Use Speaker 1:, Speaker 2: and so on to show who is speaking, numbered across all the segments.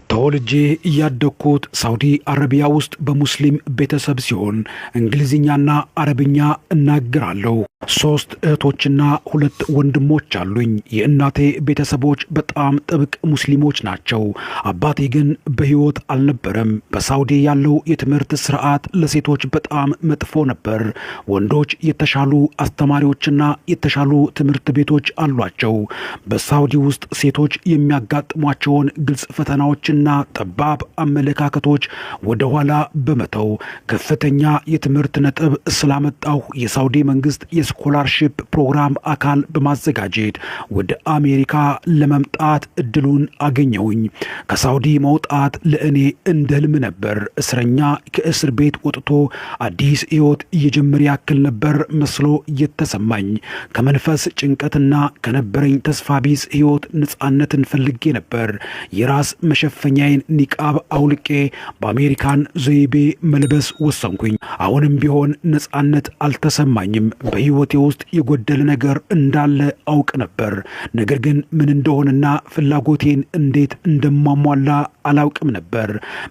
Speaker 1: ተወልጄ ያደኩት ሳውዲ አረቢያ ውስጥ በሙስሊም ቤተሰብ ሲሆን እንግሊዝኛና አረብኛ እናገራለሁ። 3 እህቶችና 2 ወንድሞች አሉኝ። የእናቴ ቤተሰቦች በጣም ጥብቅ ሙስሊሞች ናቸው። አባቴ ግን በሕይወት አልነበረም። በሳውዲ ያለው የትምህርት ስርዓት ለሴቶች በጣም መጥፎ ነበር። ወንዶች የተሻሉ አስተማሪዎችና የተሻሉ ትምህርት ቤቶች አሏቸው። በሳውዲ ውስጥ ሴቶች የሚያጋጥሟቸውን ግልጽ ፈተናዎችና ጠባብ አመለካከቶች ወደ ኋላ በመተው ከፍተኛ የትምህርት ነጥብ ስላመጣሁ የሳውዲ መንግስት የስኮላርሺፕ ፕሮግራም አካል በማዘጋጀት ወደ አሜሪካ ለመምጣት እድሉን አገኘሁኝ። ከሳውዲ መውጣት ለእኔ እንደ ህልም ነበር። እስረኛ ከእስር ቤት ወጥቶ አዲስ ህይወት እየጀመረ ያክል ነበር መስሎ የተሰማኝ። ከመንፈስ ጭንቀትና ከነበረኝ ተስፋ ቢስ ህይወት ነፃነትን ፈልጌ ነበር። የራስ መሸፈኛዬን ኒቃብ አውልቄ በአሜሪካን ዘይቤ መልበስ ወሰንኩኝ። አሁንም ቢሆን ነፃነት አልተሰማኝም። በህይወቴ ውስጥ የጎደለ ነገር እንዳለ አውቅ ነበር። ነገር ግን ምን እንደሆነና ፍላጎቴን እንዴት እንደማሟላ አላውቅም ነበር።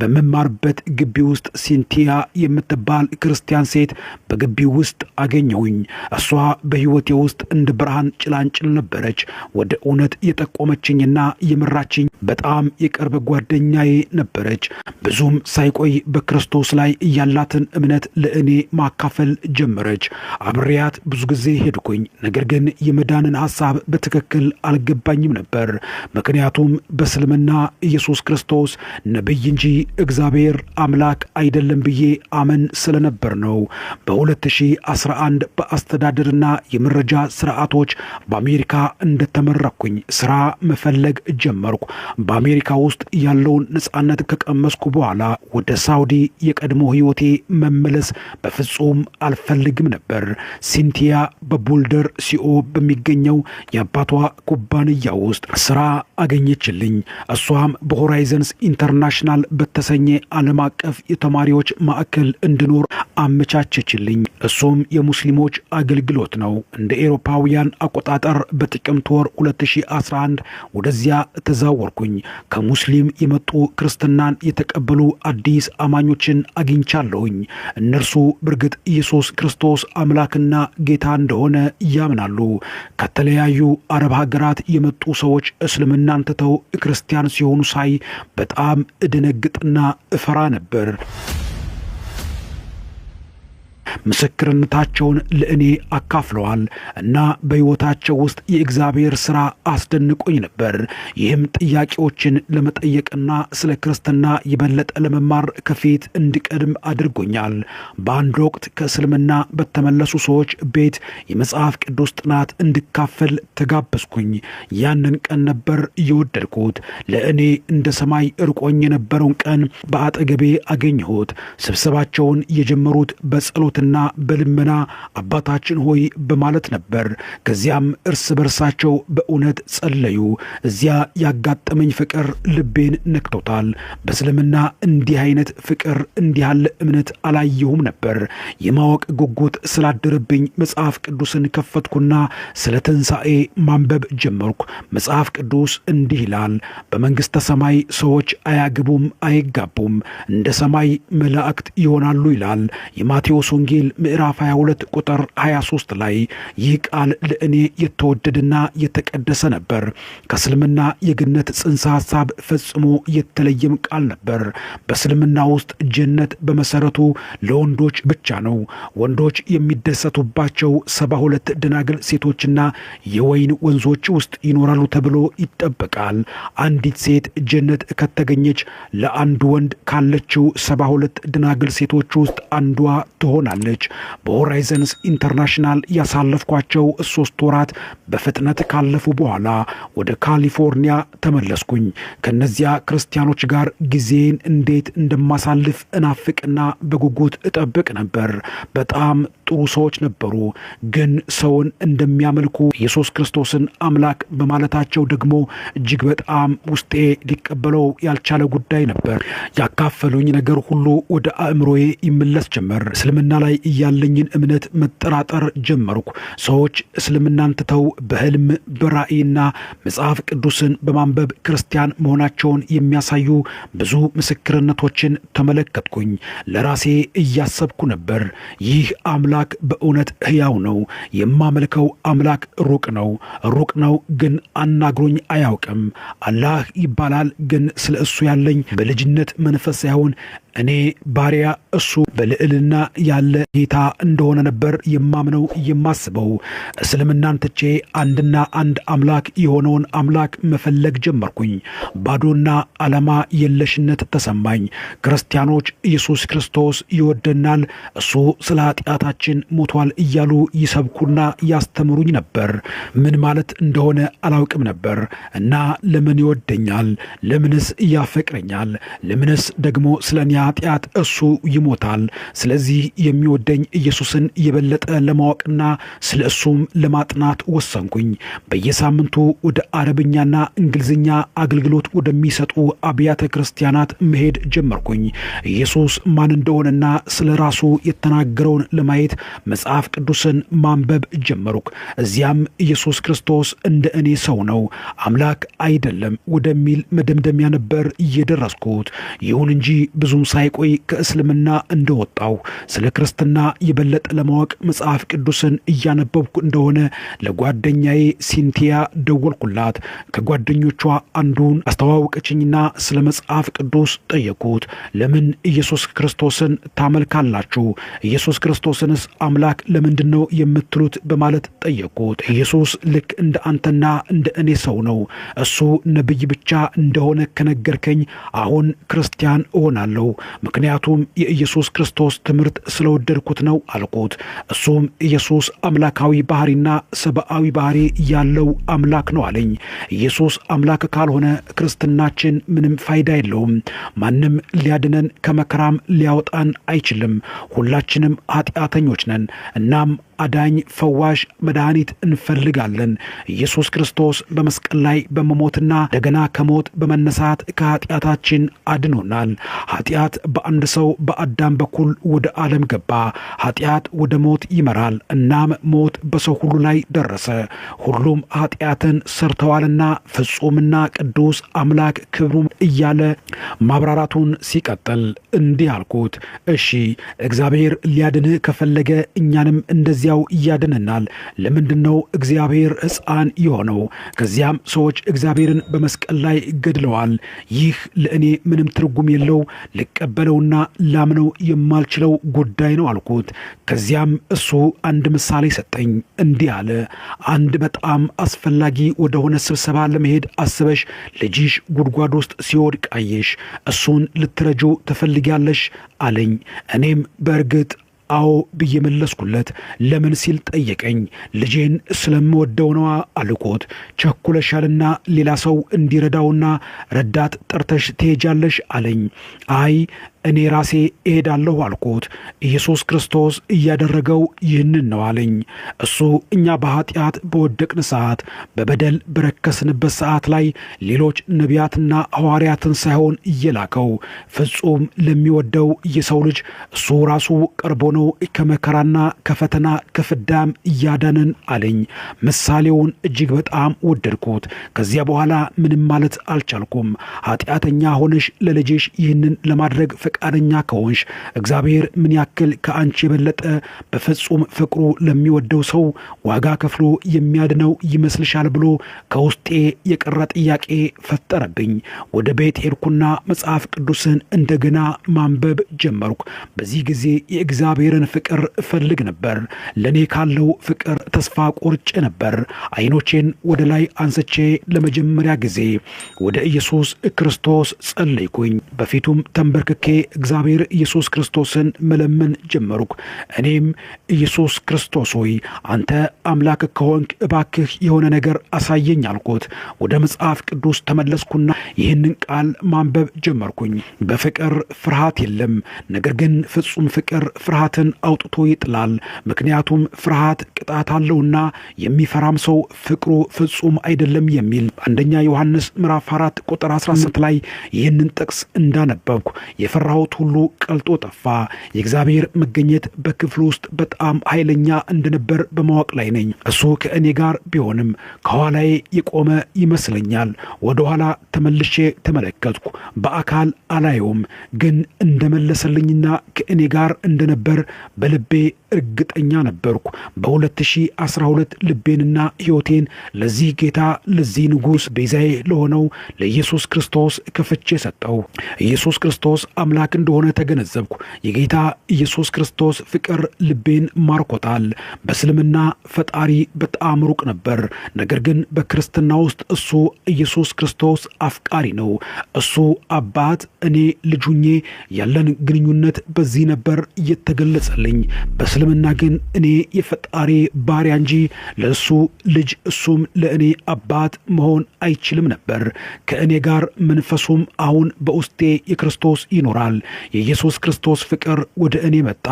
Speaker 1: በመማርበት ግቢ ውስጥ ሲንቲያ የምትባል ክርስቲያን ሴት በግቢው ውስጥ አገኘሁኝ። እሷ በህይወቴ ውስጥ እንደ ብርሃን ጭላንጭል ነበረች። ወደ እውነት የጠቆመችኝና የመራችኝ በጣም የቅርብ ጓደኛዬ ነበረች። ብዙም ሳይቆይ በክርስቶስ ላይ ያላትን እምነት ለእኔ ማካፈል ጀመረች። አብሬያት ብዙ ጊዜ ሄድኩኝ። ነገር ግን የመዳንን ሐሳብ በትክክል አልገባኝም ነበር። ምክንያቱም በእስልምና ኢየሱስ ክርስቶስ ነብይ እንጂ እግዚአብሔር አምላክ አይደለም ብዬ አመን ስለነበር ነው። በ2011 በአስተዳደርና የመረጃ ስርዓቶች በአሜሪካ እንደተመረኩኝ ስራ መፈለግ ጀመርኩ። በአሜሪካ ውስጥ ያለውን ነፃነት ከቀመስኩ በኋላ ወደ ሳውዲ የቀድሞ ህይወቴ መመለስ በፍጹም አልፈልግም ነበር። ሲንቲያ በቡልደር ሲኦ በሚገኘው የአባቷ ኩባንያ ውስጥ ስራ አገኘችልኝ። እሷም በሆራይዘንስ ኢንተርናሽናል በተሰኘ ዓለም አቀፍ የተማሪዎች ማዕከል እንድኖር አመቻቸችልኝ። እሱም የሙስሊሞች አገልግሎት ነው። እንደ ኤሮፓውያን አቆጣጠር በጥቅምት ወር 2011 ወደዚያ ተዛወርኩኝ። ከሙስሊም የመጡ ክርስትናን የተቀበሉ አዲስ አማኞችን አግኝቻለሁኝ። እነርሱ በእርግጥ ኢየሱስ ክርስቶስ አምላክና ጌታ እንደሆነ ያምናሉ። ከተለያዩ አረብ ሀገራት የመጡ ሰዎች እስልምናን ትተው ክርስቲያን ሲሆኑ ሳይ በጣም እደነግጥና እፈራ ነበር። ምስክርነታቸውን ለእኔ አካፍለዋል እና በሕይወታቸው ውስጥ የእግዚአብሔር ሥራ አስደንቆኝ ነበር። ይህም ጥያቄዎችን ለመጠየቅና ስለ ክርስትና የበለጠ ለመማር ከፊት እንድቀድም አድርጎኛል። በአንድ ወቅት ከእስልምና በተመለሱ ሰዎች ቤት የመጽሐፍ ቅዱስ ጥናት እንድካፈል ተጋበዝኩኝ። ያንን ቀን ነበር እየወደድኩት። ለእኔ እንደ ሰማይ እርቆኝ የነበረውን ቀን በአጠገቤ አገኘሁት። ስብሰባቸውን የጀመሩት በጸሎት እና በልመና አባታችን ሆይ በማለት ነበር። ከዚያም እርስ በርሳቸው በእውነት ጸለዩ። እዚያ ያጋጠመኝ ፍቅር ልቤን ነክቶታል። በእስልምና እንዲህ አይነት ፍቅር፣ እንዲህ ያለ እምነት አላየሁም ነበር። የማወቅ ጉጉት ስላደረብኝ መጽሐፍ ቅዱስን ከፈትኩና ስለ ትንሣኤ ማንበብ ጀመርኩ። መጽሐፍ ቅዱስ እንዲህ ይላል፣ በመንግሥተ ሰማይ ሰዎች አያግቡም አይጋቡም፣ እንደ ሰማይ መላእክት ይሆናሉ ይላል። የማቴዎስ ወንጌል ምዕራፍ 22 ቁጥር 23 ላይ ይህ ቃል ለእኔ የተወደደና የተቀደሰ ነበር። ከእስልምና የገነት ጽንሰ ሐሳብ ፈጽሞ የተለየም ቃል ነበር። በእስልምና ውስጥ ጀነት በመሰረቱ ለወንዶች ብቻ ነው። ወንዶች የሚደሰቱባቸው 72 ደናግል ሴቶችና የወይን ወንዞች ውስጥ ይኖራሉ ተብሎ ይጠበቃል። አንዲት ሴት ጀነት ከተገኘች ለአንድ ወንድ ካለችው 72 ደናግል ሴቶች ውስጥ አንዷ ትሆናለች። በሆራይዘንስ ኢንተርናሽናል ያሳለፍኳቸው 3 ወራት በፍጥነት ካለፉ በኋላ ወደ ካሊፎርኒያ ተመለስኩኝ። ከነዚያ ክርስቲያኖች ጋር ጊዜን እንዴት እንደማሳልፍ እናፍቅና በጉጉት እጠብቅ ነበር። በጣም ጥሩ ሰዎች ነበሩ፣ ግን ሰውን እንደሚያመልኩ ኢየሱስ ክርስቶስን አምላክ በማለታቸው ደግሞ እጅግ በጣም ውስጤ ሊቀበለው ያልቻለ ጉዳይ ነበር። ያካፈሉኝ ነገር ሁሉ ወደ አእምሮዬ ይመለስ ጀመር። እስልምና ላይ ላይ ያለኝን እምነት መጠራጠር ጀመርኩ። ሰዎች እስልምናን ትተው በህልም በራእይና መጽሐፍ ቅዱስን በማንበብ ክርስቲያን መሆናቸውን የሚያሳዩ ብዙ ምስክርነቶችን ተመለከትኩኝ። ለራሴ እያሰብኩ ነበር፣ ይህ አምላክ በእውነት ሕያው ነው። የማመልከው አምላክ ሩቅ ነው ግን አናግሮኝ አያውቅም። አላህ ይባላል፣ ግን ስለ እሱ ያለኝ በልጅነት መንፈስ ሳይሆን እኔ ባሪያ እሱ በልዕልና ያለ ጌታ እንደሆነ ነበር የማምነው የማስበው። እስልምናን ትቼ አንድና አንድ አምላክ የሆነውን አምላክ መፈለግ ጀመርኩኝ። ባዶና ዓላማ የለሽነት ተሰማኝ። ክርስቲያኖች ኢየሱስ ክርስቶስ ይወደናል፣ እሱ ስለ ኃጢአታችን ሞቷል እያሉ ይሰብኩና ያስተምሩኝ ነበር። ምን ማለት እንደሆነ አላውቅም ነበር እና ለምን ይወደኛል? ለምንስ ያፈቅረኛል? ለምንስ ደግሞ ስለኛ ኃጢአት እሱ ይሞታል? ስለዚህ የሚወደኝ ኢየሱስን የበለጠ ለማወቅና ስለ እሱም ለማጥናት ወሰንኩኝ። በየሳምንቱ ወደ አረብኛና እንግሊዝኛ አገልግሎት ወደሚሰጡ አብያተ ክርስቲያናት መሄድ ጀመርኩኝ። ኢየሱስ ማን እንደሆነና ስለ ራሱ የተናገረውን ለማየት መጽሐፍ ቅዱስን ማንበብ ጀመርኩ። እዚያም ኢየሱስ ክርስቶስ እንደ እኔ ሰው ነው፣ አምላክ አይደለም ወደሚል መደምደሚያ ነበር እየደረስኩት። ይሁን እንጂ ብዙም ሳይቆይ ከእስልምና እንደወጣው ስለ ክርስትና የበለጠ ለማወቅ መጽሐፍ ቅዱስን እያነበብኩ እንደሆነ ለጓደኛዬ ሲንቲያ ደወልኩላት። ከጓደኞቿ አንዱን አስተዋወቀችኝና ስለ መጽሐፍ ቅዱስ ጠየቁት። ለምን ኢየሱስ ክርስቶስን ታመልካላችሁ? ኢየሱስ ክርስቶስንስ አምላክ ለምንድን ነው የምትሉት? በማለት ጠየቁት። ኢየሱስ ልክ እንደ አንተና እንደ እኔ ሰው ነው። እሱ ነብይ ብቻ እንደሆነ ከነገርከኝ አሁን ክርስቲያን እሆናለሁ፣ ምክንያቱም የኢየሱስ ክርስቶስ ትምህርት ስለወደድኩት ነው አልኩት። እሱም ኢየሱስ አምላካዊ ባህሪና ሰብአዊ ባህሪ ያለው አምላክ ነው አለኝ። ኢየሱስ አምላክ ካልሆነ ክርስትናችን ምንም ፋይዳ የለውም። ማንም ሊያድነን ከመከራም ሊያወጣን አይችልም። ሁላችንም ኃጢአተኞች ነን። እናም አዳኝ፣ ፈዋሽ፣ መድኃኒት እንፈልጋለን። ኢየሱስ ክርስቶስ በመስቀል ላይ በመሞትና እንደገና ከሞት በመነሳት ከኃጢአታችን አድኖናል። ኃጢአት በአንድ ሰው በአዳም በኩል ወደ ዓለም ገባ። ኃጢአት ወደ ሞት ይመራል። እናም ሞት በሰው ሁሉ ላይ ደረሰ። ሁሉም ኃጢአትን ሰርተዋልና ፍጹምና ቅዱስ አምላክ ክብሩም እያለ ማብራራቱን ሲቀጥል እንዲህ አልኩት፣ እሺ እግዚአብሔር ሊያድንህ ከፈለገ እኛንም እንደዚያው ያድነናል። ለምንድነው እግዚአብሔር ሕፃን የሆነው? ከዚያም ሰዎች እግዚአብሔርን በመስቀል ላይ ገድለዋል። ይህ ለእኔ ምንም ትርጉም የለው፣ ልቀበለውና ላምነው የማልችለው ጉዳይ ነው አልኩት። ከዚያም እሱ አንድ ምሳሌ ሰጠኝ። እንዲህ አለ፣ አንድ በጣም አስፈላጊ ወደሆነ ስብሰባ ለመሄድ አስበሽ ልጅሽ ጉድጓድ ውስጥ ሲወድቅ አየሽ። እሱን ልትረጁ ትፈልጊያለሽ አለኝ። እኔም በእርግጥ አዎ ብዬ መለስኩለት። ለምን ሲል ጠየቀኝ። ልጄን ስለምወደው ነዋ አልኩት። ቸኩለሻልና ሌላ ሰው እንዲረዳውና ረዳት ጠርተሽ ትሄጃለሽ አለኝ። አይ እኔ ራሴ እሄዳለሁ አልኩት። ኢየሱስ ክርስቶስ እያደረገው ይህንን ነው አለኝ። እሱ እኛ በኃጢአት በወደቅን ሰዓት፣ በበደል በረከስንበት ሰዓት ላይ ሌሎች ነቢያትና ሐዋርያትን ሳይሆን እየላከው ፍጹም ለሚወደው የሰው ልጅ እሱ ራሱ ቀርቦ ነው ከመከራና ከፈተና ከፍዳም እያዳነን አለኝ። ምሳሌውን እጅግ በጣም ወደድኩት። ከዚያ በኋላ ምንም ማለት አልቻልኩም። ኃጢአተኛ ሆነሽ ለልጅሽ ይህንን ለማድረግ ፈቃደኛ ከሆንሽ እግዚአብሔር ምን ያክል ከአንቺ የበለጠ በፍጹም ፍቅሩ ለሚወደው ሰው ዋጋ ከፍሎ የሚያድነው ይመስልሻል? ብሎ ከውስጤ የቀረ ጥያቄ ፈጠረብኝ። ወደ ቤት ሄድኩና መጽሐፍ ቅዱስን እንደገና ማንበብ ጀመርኩ። በዚህ ጊዜ የእግዚአብሔርን ፍቅር እፈልግ ነበር። ለእኔ ካለው ፍቅር ተስፋ ቆርጬ ነበር። አይኖቼን ወደ ላይ አንስቼ ለመጀመሪያ ጊዜ ወደ ኢየሱስ ክርስቶስ ጸለይኩኝ። በፊቱም ተንበርክኬ እግዚአብሔር ኢየሱስ ክርስቶስን መለመን ጀመርኩ። እኔም ኢየሱስ ክርስቶስ ሆይ አንተ አምላክ ከሆንክ እባክህ የሆነ ነገር አሳየኝ አልኩት። ወደ መጽሐፍ ቅዱስ ተመለስኩና ይህንን ቃል ማንበብ ጀመርኩኝ። በፍቅር ፍርሃት የለም፣ ነገር ግን ፍጹም ፍቅር ፍርሃትን አውጥቶ ይጥላል። ምክንያቱም ፍርሃት ቅጣት አለውና የሚፈራም ሰው ፍቅሩ ፍጹም አይደለም የሚል አንደኛ ዮሐንስ ምዕራፍ 4 ቁጥር 18 ላይ ይህንን ጥቅስ እንዳነበብኩ የፈራ የፈራሁት ሁሉ ቀልጦ ጠፋ። የእግዚአብሔር መገኘት በክፍሉ ውስጥ በጣም ኃይለኛ እንደነበር በማወቅ ላይ ነኝ። እሱ ከእኔ ጋር ቢሆንም ከኋላዬ የቆመ ይመስለኛል። ወደ ኋላ ተመልሼ ተመለከትኩ። በአካል አላየውም፣ ግን እንደመለሰልኝና ከእኔ ጋር እንደነበር በልቤ እርግጠኛ ነበርኩ። በ2012 ልቤንና ሕይወቴን ለዚህ ጌታ ለዚህ ንጉሥ ቤዛዬ ለሆነው ለኢየሱስ ክርስቶስ ከፍቼ ሰጠው። ኢየሱስ ክርስቶስ አምላክ እንደሆነ ተገነዘብኩ። የጌታ ኢየሱስ ክርስቶስ ፍቅር ልቤን ማርኮታል። በእስልምና ፈጣሪ በጣም ሩቅ ነበር፣ ነገር ግን በክርስትና ውስጥ እሱ ኢየሱስ ክርስቶስ አፍቃሪ ነው። እሱ አባት፣ እኔ ልጅ ሆኜ ያለን ግንኙነት በዚህ ነበር እየተገለጸልኝ። በእስልምና ግን እኔ የፈጣሪ ባሪያ እንጂ ለእሱ ልጅ እሱም ለእኔ አባት መሆን አይችልም ነበር። ከእኔ ጋር መንፈሱም አሁን በውስጤ የክርስቶስ ይኖራል። የኢየሱስ ክርስቶስ ፍቅር ወደ እኔ መጣ፣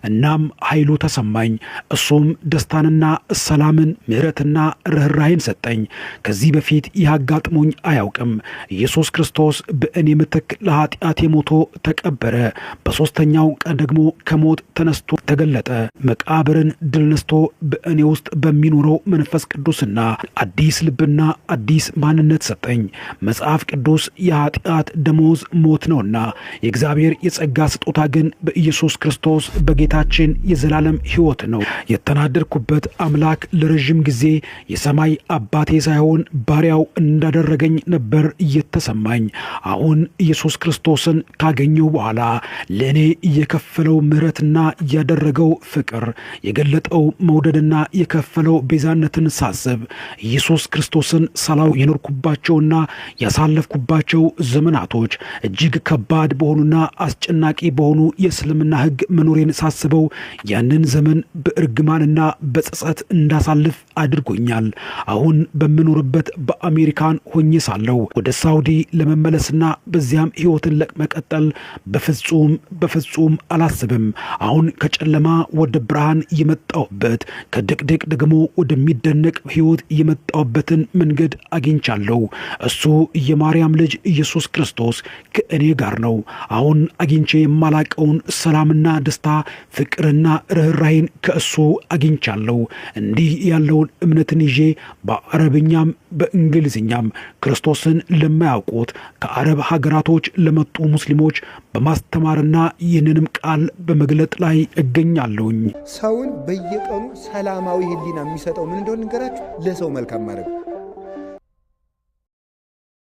Speaker 1: እናም ኃይሉ ተሰማኝ። እሱም ደስታንና ሰላምን፣ ምሕረትና ርኅራኄን ሰጠኝ። ከዚህ በፊት ያጋጥሞኝ አያውቅም። ኢየሱስ ክርስቶስ በእኔ ምትክ ለኃጢአቴ ሞቶ ተቀበረ። በሦስተኛው ቀን ደግሞ ከሞት ተነስቶ ተገለጠ። መቃብርን ድል ነስቶ በእኔ ውስጥ በሚኖረው መንፈስ ቅዱስና አዲስ ልብና አዲስ ማንነት ሰጠኝ። መጽሐፍ ቅዱስ የኃጢአት ደሞዝ ሞት ነውና የእግዚአብሔር የጸጋ ስጦታ ግን በኢየሱስ ክርስቶስ በጌታችን የዘላለም ሕይወት ነው። የተናደድኩበት አምላክ ለረዥም ጊዜ የሰማይ አባቴ ሳይሆን ባሪያው እንዳደረገኝ ነበር እየተሰማኝ። አሁን ኢየሱስ ክርስቶስን ካገኘው በኋላ ለእኔ የከፈለው ምሕረትና ያደረገው ፍቅር፣ የገለጠው መውደድና የከፈለው ቤዛነትን ሳስብ ኢየሱስ ክርስቶስን ሳላው የኖርኩባቸውና ያሳለፍኩባቸው ዘመናቶች እጅግ ከባድ በሆኑና አስጨናቂ በሆኑ የእስልምና ሕግ መኖሬን ሳስበው ያንን ዘመን በእርግማንና በጸጸት እንዳሳልፍ አድርጎኛል። አሁን በምኖርበት በአሜሪካን ሆኜ ሳለሁ ወደ ሳውዲ ለመመለስና በዚያም ሕይወትን ለመቀጠል በፍጹም አላስብም። አሁን ከጨለማ ወደ ብርሃን የመጣውበት ከድቅድቅ ደግሞ ወደሚደነቅ ሕይወት የመጣውበትን መንገድ አግኝቻለሁ። እሱ የማርያም ልጅ ኢየሱስ ክርስቶስ ከእኔ ጋር ነው። አሁን አግኝቼ የማላቀውን ሰላምና ደስታ፣ ፍቅርና ርኅራኄን ከእሱ አግኝቻለሁ። እንዲህ ያለውን እምነትን ይዤ በአረብኛም በእንግሊዝኛም ክርስቶስን ለማያውቁት ከአረብ ሀገራቶች ለመጡ ሙስሊሞች በማስተማርና ይህንንም ቃል በመግለጥ ላይ እገኛለሁኝ።
Speaker 2: ሰውን በየቀኑ ሰላማዊ ሕሊና የሚሰጠው ምን እንደሆነ ንገራችሁ። ለሰው መልካም ማድረግ